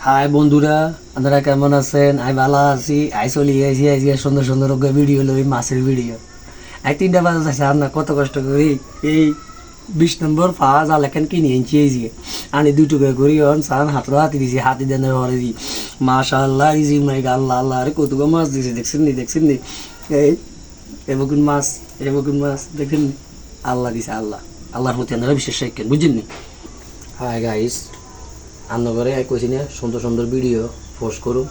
High বন্ধুরা, আপনারা কেমন আছেন? আমি ভালো আছি। চলে গেছি আজকে সুন্দর সুন্দর ভিডিও লই, মাছের ভিডিও। 3টা বাজে আছে আর না, কত কষ্ট করি এই 20 নম্বর পাওয়া জাল এখন কিনে এনেছি আজকে। আনি 2 টাকা করি সান হাতর হাতি দিছি, হাতি দেন হরে দি মাশাআল্লাহ ইজি মাই আল্লাহ আল্লাহ আরে কতগুলো মাছ দিছে, দেখছেন নি এই এবগুন মাছ দেখেন নি? আল্লাহ দিছে, আল্লাহর প্রতি আপনারা বিশ্বাস রাখেন, বুঝছেন নি? হাই গাইস, রান্নাঘরে কইছি না সুন্দর সুন্দর ভিডিও পোস্ট করুন।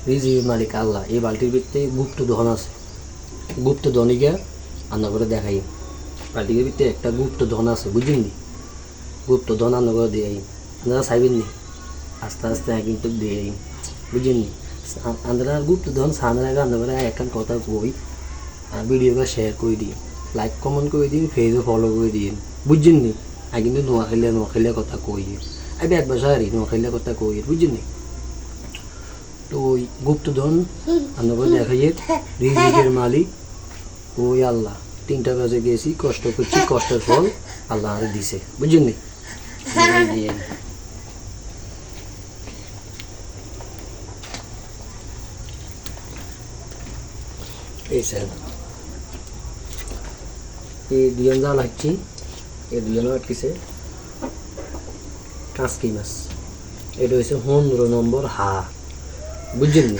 রিজির মালিক আল্লাহ। এই বালতির ভিতরে গুপ্ত ধন আছে, গুপ্ত ধনীকে রান্নাঘরে দেখাই। বালতির ভিতরে একটা গুপ্ত ধন আছে, বুঝলেন নি? গুপ্ত ধন রান্নাঘরে দিয়ে আপনারা চাইবেন নি? আস্তে আস্তে কিন্তু দিয়ে বুঝলেন নি? আপনারা গুপ্ত ধন সামনে আগে রান্নাঘরে একখান কথা কই আর ভিডিওটা শেয়ার করে দিন, লাইক কমেন্ট করে দিন, ফেসবুক ফলো করে দিন, বুঝছেন নি? আর কিন্তু নোয়াখাইলে কথা কই আমি একবার সারি নোয়াখাইলে কথা কই, বুঝছেন নি? তো ওই গুপ্তধন আমরা দেখাইয়ে রিজিকের মালিক ওই আল্লাহ। 3টা বাজে গেছি, কষ্ট করছি, কষ্টের ফল আল্লাহ আমাদের দিছে, বুঝছেন নি? এই স্যার এই 2জন জাল হাঁটছি, এই 2জন আটকেছে কাঁচকি মাছ। এটা হচ্ছে 15 নম্বর হা, বুঝছেন নি?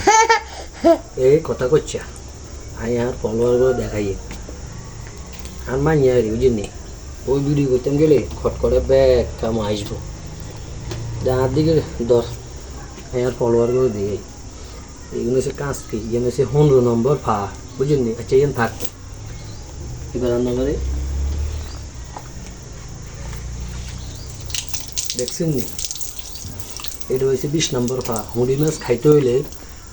এই কথা করছে আমি আর ফলোয়ারগুলো দেখাই আর মানিয়ে আর, বুঝছেন নি? ওই ভিডিও করতাম গেলে খট করে ব্যাগ কাম আসবো ডার দিকে দর আর ফলোয়ারগুলো দিয়ে। এইগুলো হচ্ছে কাঁচকি, এখানে হচ্ছে 15 নম্বর ফা, বুঝছেন নি? আচ্ছা এখানে থাক, এবার রান্না করে দেখছেন নি? এটা হয়েছে 20 নম্বর পা। হুঁড়ি মাছ খাইতে হইলে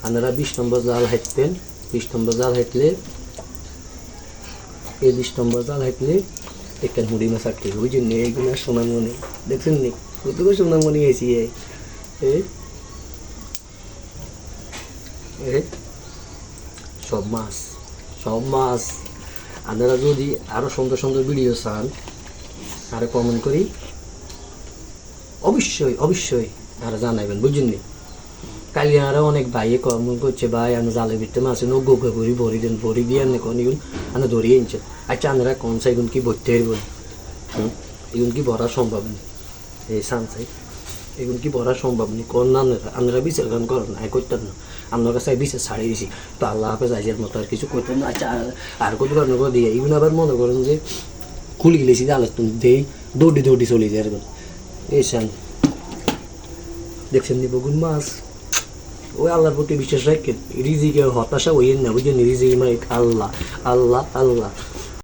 আপনারা 20 নম্বর জাল হাঁটতেন। 20 নম্বর জাল হাঁটলে এই 20 নম্বর জাল হাঁটলে একটা হুঁড়ি মাছ আটকে, বুঝছেন নি? এইগুলো সোনামণি দেখছেন নি? কতগুলো সোনামণি হয়েছি সব মাছ। আপনারা যদি আরো সুন্দর সুন্দর ভিডিও চান আরো কমেন্ট করি, অবশ্যই আর জানাবেন, বুঝছেন নি? কালি আরো অনেক ভাইয়ে কমেন্ট করছে, ভাই আমি জালের ভিতরে মাছে গোকে করি ভরি দিয়ে আনে কোন ইগুন আনে ধরিয়ে আনছে। আচ্ছা আপনারা কোন চাইগুন কি ভরতে পারবেন? এগুন কি ভরা সম্ভব নেই? এই সানসাই এগুন কি ভরা সম্ভব নেই? কোন না আপনারা বিচার গান করেন না, করতেন না। আপনার কাছে বিচার ছাড়িয়ে দিছি, তো আল্লাহ হাফেজ, আইজের মতো আর কিছু করতেন না। আচ্ছা আর কত রান্না করে দিয়ে এগুলো আবার মনে করেন যে খুলি গেলেছি জালের তুমি দেই দৌড়ি চলে যায় এরকম। এই সান দেখছেন নি বগুন মাছ? ওই আল্লাহর প্রতি বিশ্বাস রাখেন, রিজিকে হতাশা হইয়েন না, বুঝলেন? রিজিক মালিক আল্লাহ।